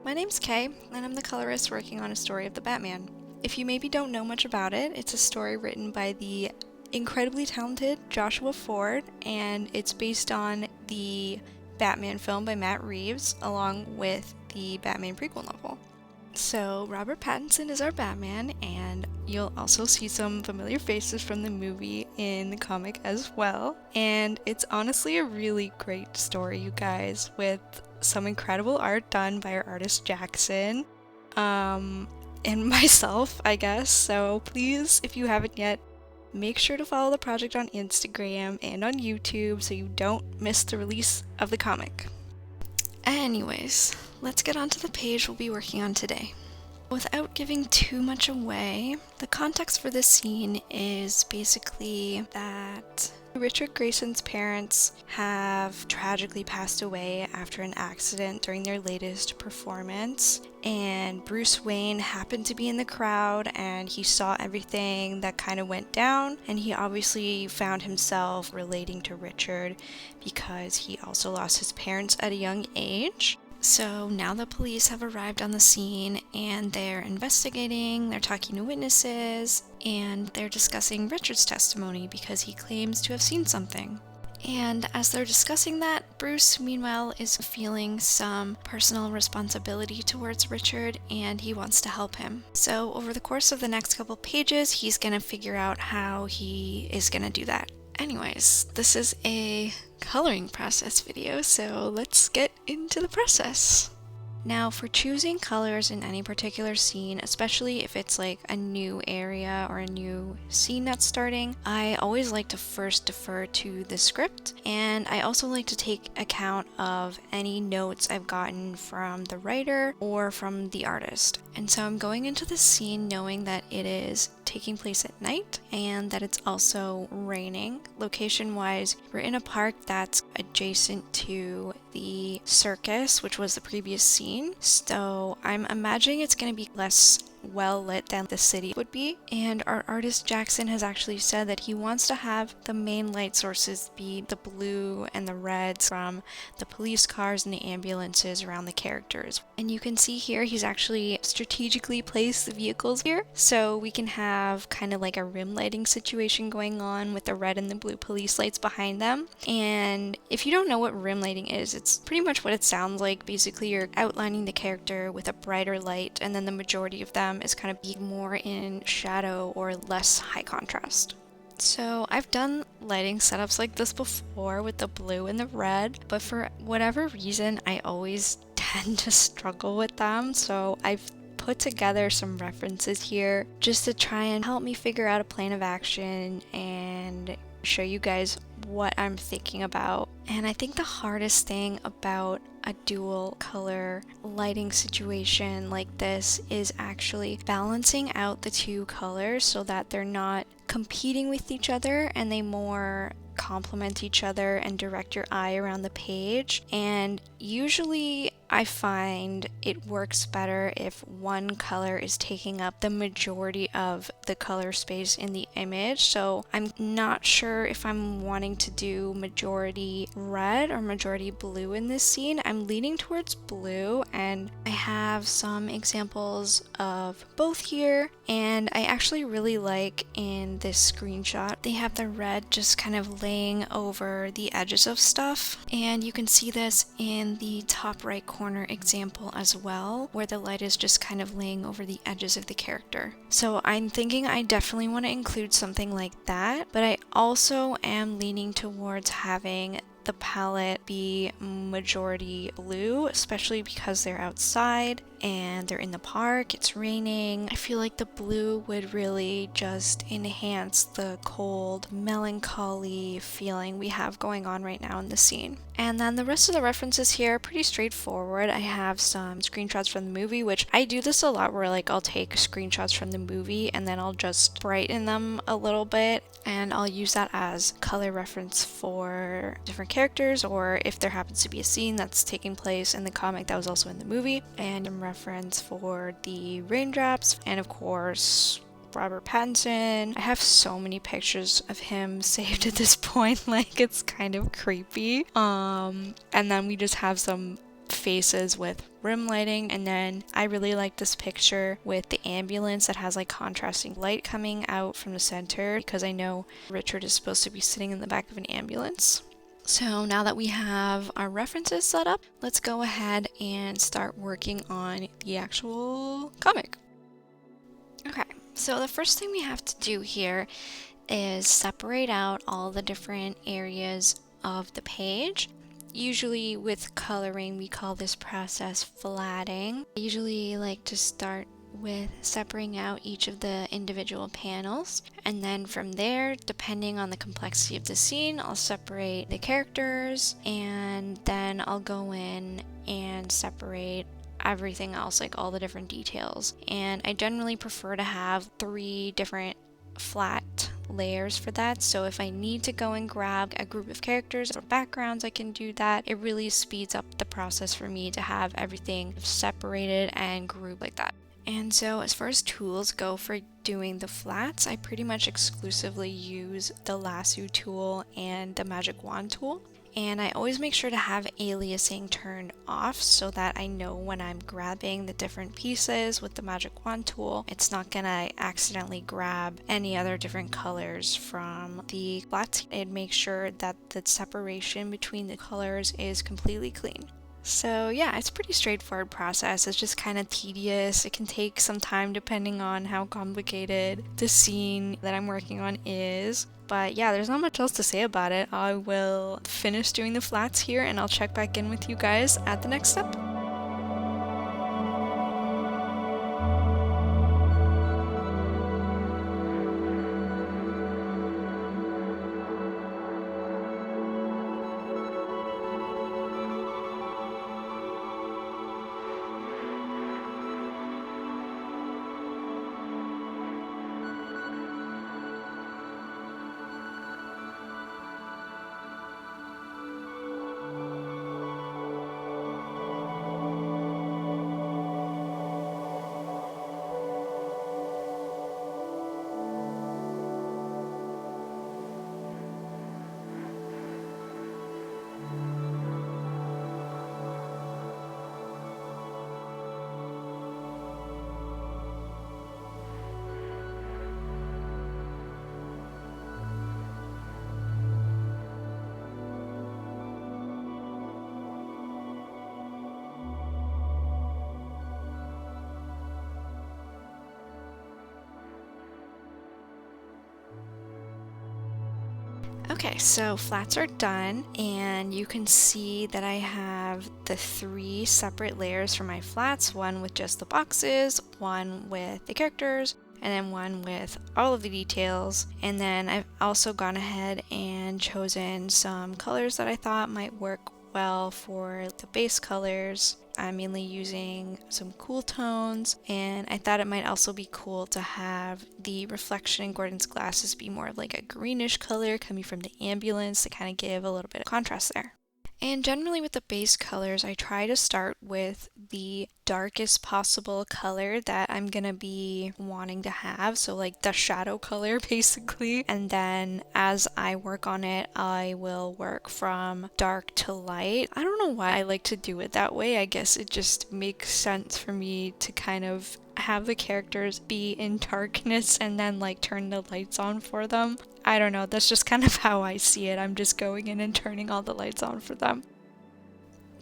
My name's Kae, and I'm the colorist working on a story of the Batman. If you maybe don't know much about it, it's a story written by the incredibly talented Joshua Ford, and it's based on the Batman film by Matt Reeves, along with the Batman prequel novel. So, Robert Pattinson is our Batman, and you'll also see some familiar faces from the movie in the comic as well. And it's honestly a really great story, you guys, with some incredible art done by our artist Jackson, and myself, I guess. So please, if you haven't yet, make sure to follow the project on Instagram and on YouTube so you don't miss the release of the comic. Anyways, let's get on to the page we'll be working on today. Without giving too much away, the context for this scene is basically that Richard Grayson's parents have tragically passed away after an accident during their latest performance, and Bruce Wayne happened to be in the crowd and he saw everything that kind of went down, and he obviously found himself relating to Richard because he also lost his parents at a young age. So now the police have arrived on the scene and they're investigating, they're talking to witnesses, and they're discussing Richard's testimony because he claims to have seen something. And as they're discussing that, Bruce, meanwhile, is feeling some personal responsibility towards Richard and he wants to help him. So over the course of the next couple pages, he's gonna figure out how he is gonna do that. Anyways, this is a coloring process video, so let's get into the process. Now, for choosing colors in any particular scene, especially if it's like a new area or a new scene that's starting, I always like to first defer to the script, and I also like to take account of any notes I've gotten from the writer or from the artist. And so I'm going into the scene knowing that it is taking place at night and that it's also raining. Location-wise, we're in a park that's adjacent to the circus, which was the previous scene. So I'm imagining it's going to be less well lit than the city would be, and our artist Jackson has actually said that he wants to have the main light sources be the blue and the reds from the police cars and the ambulances around the characters. And you can see here he's actually strategically placed the vehicles here so we can have kind of like a rim lighting situation going on with the red and the blue police lights behind them. And if you don't know what rim lighting is, it's pretty much what it sounds like. Basically, you're outlining the character with a brighter light, and then the majority of them is kind of being more in shadow or less high contrast. So I've done lighting setups like this before with the blue and the red, but for whatever reason I always tend to struggle with them, so I've put together some references here just to try and help me figure out a plan of action and show you guys what I'm thinking about. And I think the hardest thing about a dual color lighting situation like this is actually balancing out the two colors so that they're not competing with each other and they more complement each other and direct your eye around the page. And usually I find it works better if one color is taking up the majority of the color space in the image. So I'm not sure if I'm wanting to do majority red or majority blue in this scene. I'm leaning towards blue, and I have some examples of both here. And I actually really like in this screenshot, they have the red just kind of laying over the edges of stuff. And you can see this in the top right corner example as well, where the light is just kind of laying over the edges of the character. So I'm thinking I definitely want to include something like that, but I also am leaning towards having the palette be majority blue, especially because they're outside and they're in the park, it's raining. I feel like the blue would really just enhance the cold, melancholy feeling we have going on right now in the scene. And then the rest of the references here are pretty straightforward. I have some screenshots from the movie, which I do this a lot where like I'll take screenshots from the movie and then I'll just brighten them a little bit, and I'll use that as color reference for different characters, or if there happens to be a scene that's taking place in the comic that was also in the movie, and reference for the raindrops, and of course Robert Pattinson. I have so many pictures of him saved at this point, like it's kind of creepy. And then we just have some faces with rim lighting. And then I really like this picture with the ambulance that has like contrasting light coming out from the center, because I know Richard is supposed to be sitting in the back of an ambulance. So now that we have our references set up, let's go ahead and start working on the actual comic. Okay, so the first thing we have to do here is separate out all the different areas of the page. Usually with coloring, we call this process flatting. I usually like to start with separating out each of the individual panels, and then from there, depending on the complexity of the scene, I'll separate the characters, and then I'll go in and separate everything else, like all the different details. And I generally prefer to have 3 different flat layers for that, so if I need to go and grab a group of characters or backgrounds, I can do that. It really speeds up the process for me to have everything separated and grouped like that. And so as far as tools go for doing the flats, I pretty much exclusively use the lasso tool and the magic wand tool. And I always make sure to have aliasing turned off so that I know when I'm grabbing the different pieces with the magic wand tool, it's not gonna accidentally grab any other different colors from the flats. It makes sure that the separation between the colors is completely clean. So yeah, it's a pretty straightforward process. It's just kind of tedious. It can take some time depending on how complicated the scene that I'm working on is. But yeah, there's not much else to say about it. I will finish doing the flats here and I'll check back in with you guys at the next step. Okay, so flats are done, and you can see that I have the 3 separate layers for my flats, one with just the boxes, one with the characters, and then one with all of the details. And then I've also gone ahead and chosen some colors that I thought might work well for the base colors. I'm mainly using some cool tones, and I thought it might also be cool to have the reflection in Gordon's glasses be more of like a greenish color coming from the ambulance to kind of give a little bit of contrast there. And generally with the base colors, I try to start with the darkest possible color that I'm gonna be wanting to have, so like the shadow color basically, and then as I work on it, I will work from dark to light. I don't know why I like to do it that way. I guess it just makes sense for me to kind of have the characters be in darkness and then like turn the lights on for them. I don't know, that's just kind of how I see it. I'm just going in and turning all the lights on for them.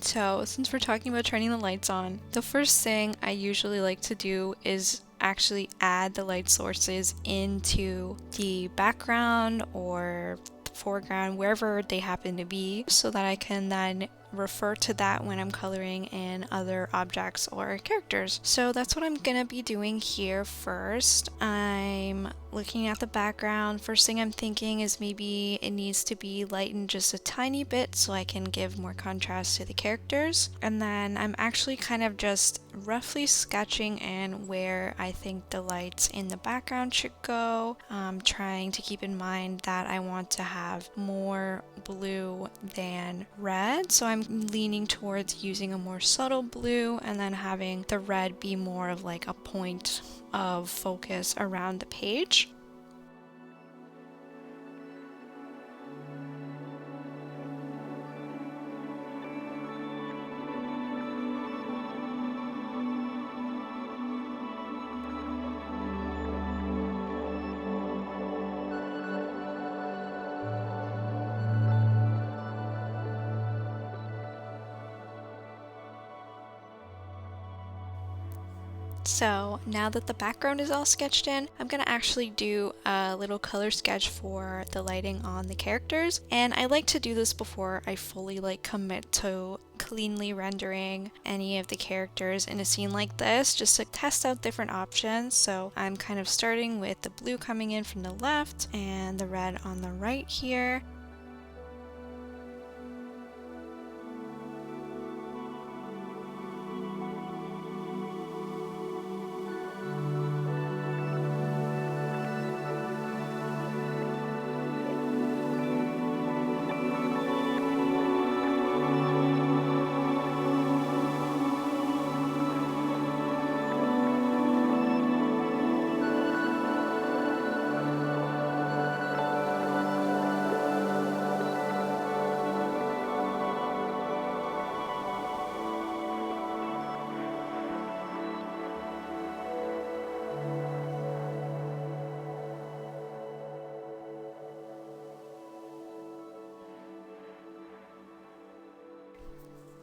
So since we're talking about turning the lights on, the first thing I usually like to do is actually add the light sources into the background or foreground, wherever they happen to be, so that I can then refer to that when I'm coloring in other objects or characters. So that's what I'm gonna be doing here first. I'm looking at the background. First thing I'm thinking is maybe it needs to be lightened just a tiny bit so I can give more contrast to the characters. And then I'm actually kind of just roughly sketching in where I think the lights in the background should go, trying to keep in mind that I want to have more blue than red, so I'm leaning towards using a more subtle blue and then having the red be more of like a point of focus around the page. So now that the background is all sketched in, I'm gonna actually do a little color sketch for the lighting on the characters. And I like to do this before I fully like commit to cleanly rendering any of the characters in a scene like this, just to test out different options. So I'm kind of starting with the blue coming in from the left and the red on the right here.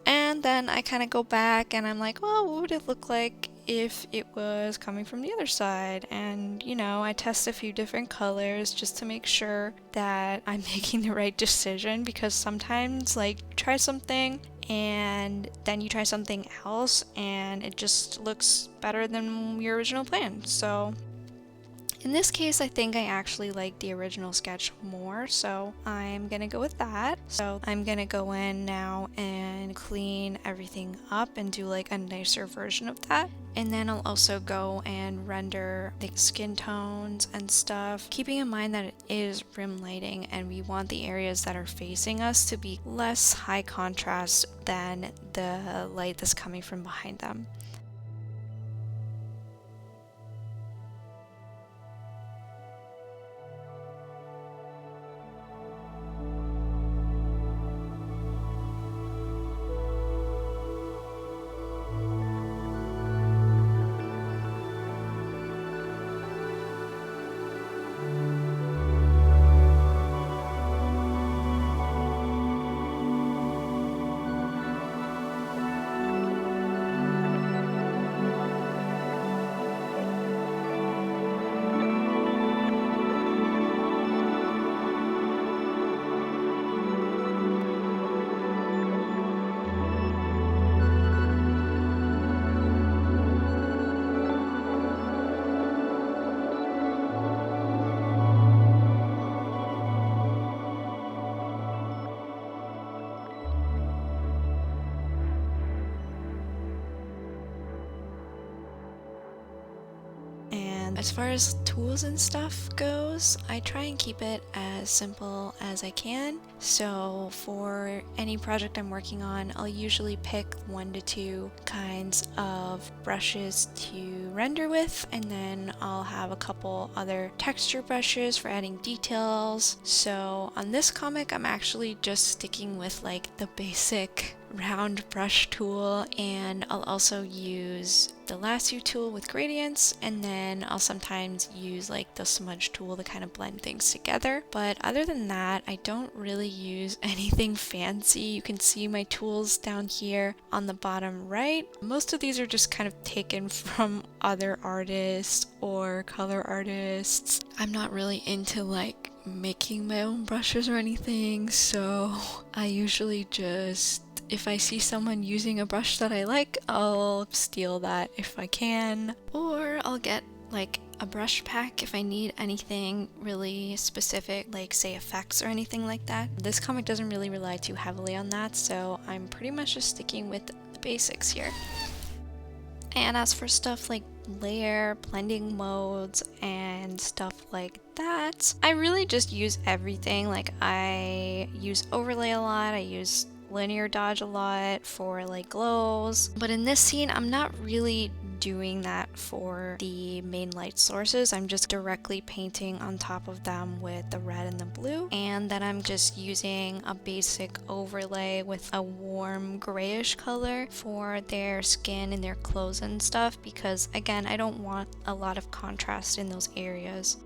And then I kind of go back and I'm like, oh, what would it look like if it was coming from the other side? And, you know, I test a few different colors just to make sure that I'm making the right decision, because sometimes, like, you try something and then you try something else and it just looks better than your original plan. So in this case, I think I actually like the original sketch more, so I'm gonna go with that. So I'm gonna go in now and clean everything up and do like a nicer version of that. And then I'll also go and render the skin tones and stuff, keeping in mind that it is rim lighting and we want the areas that are facing us to be less high contrast than the light that's coming from behind them. And as far as tools and stuff goes, I try and keep it as simple as I can. So for any project I'm working on, I'll usually pick 1 to 2 kinds of brushes to render with, and then I'll have a couple other texture brushes for adding details. So on this comic, I'm actually just sticking with like the basic round brush tool, and I'll also use the lasso tool with gradients, and then I'll sometimes use like the smudge tool to kind of blend things together. But other than that, I don't really use anything fancy. You can see my tools down here on the bottom right. Most of these are just kind of taken from other artists or color artists. I'm not really into like making my own brushes or anything, so I usually just, if I see someone using a brush that I like, I'll steal that if I can. Or I'll get like a brush pack if I need anything really specific, like say effects or anything like that. This comic doesn't really rely too heavily on that, so I'm pretty much just sticking with the basics here. And as for stuff like layer, blending modes, and stuff like that, I really just use everything. Like I use overlay a lot, I use linear dodge a lot for like glows, but in this scene I'm not really doing that for the main light sources. I'm just directly painting on top of them with the red and the blue, and then I'm just using a basic overlay with a warm grayish color for their skin and their clothes and stuff, because again, I don't want a lot of contrast in those areas.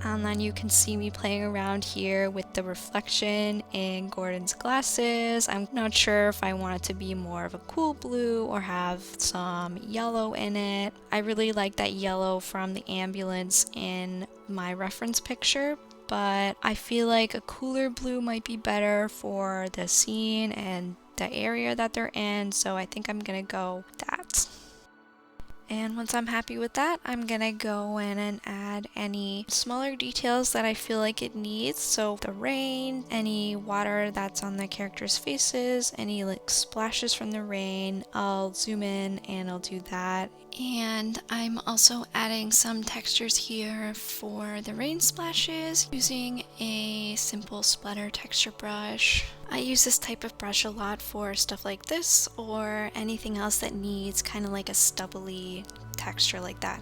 And then you can see me playing around here with the reflection in Gordon's glasses. I'm not sure if I want it to be more of a cool blue or have some yellow in it. I really like that yellow from the ambulance in my reference picture, but I feel like a cooler blue might be better for the scene and the area that they're in, so I think I'm gonna go with that. And once I'm happy with that, I'm gonna go in and add any smaller details that I feel like it needs. So the rain, any water that's on the characters' faces, any like splashes from the rain, I'll zoom in and I'll do that. And I'm also adding some textures here for the rain splashes using a simple splatter texture brush. I use this type of brush a lot for stuff like this or anything else that needs kind of like a stubbly texture like that.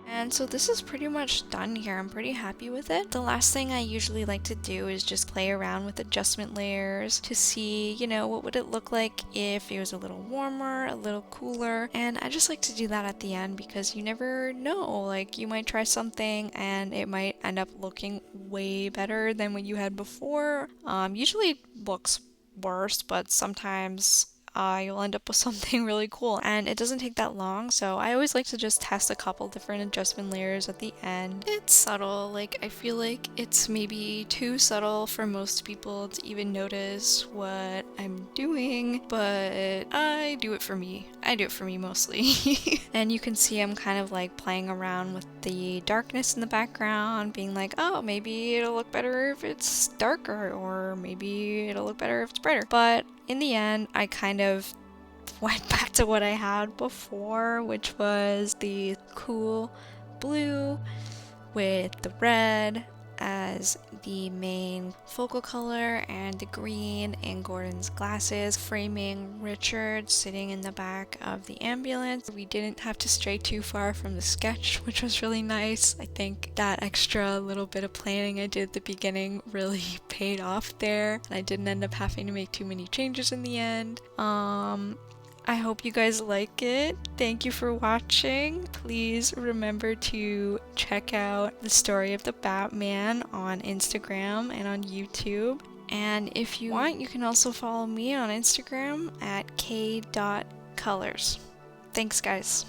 And so this is pretty much done here. I'm pretty happy with it. The last thing I usually like to do is just play around with adjustment layers to see, you know, what would it look like if it was a little warmer, a little cooler. And I just like to do that at the end because you never know, like you might try something and it might end up looking way better than what you had before. Usually it looks worse, but sometimes you'll end up with something really cool, and it doesn't take that long, so I always like to just test a couple different adjustment layers at the end. It's subtle, like I feel like it's maybe too subtle for most people to even notice what I'm doing, but I do it for me. I do it for me mostly. And you can see I'm kind of like playing around with the darkness in the background, being like, oh, maybe it'll look better if it's darker, or maybe it'll look better if it's brighter. But in the end, I kind of went back to what I had before, which was the cool blue with the red as the main focal color and the green in Gordon's glasses, framing Richard sitting in the back of the ambulance. We didn't have to stray too far from the sketch, which was really nice. I think that extra little bit of planning I did at the beginning really paid off there, and I didn't end up having to make too many changes in the end. I hope you guys like it. Thank you for watching. Please remember to check out the story of the Batman on Instagram and on YouTube. And if you want, you can also follow me on Instagram at k.colors. Thanks, guys.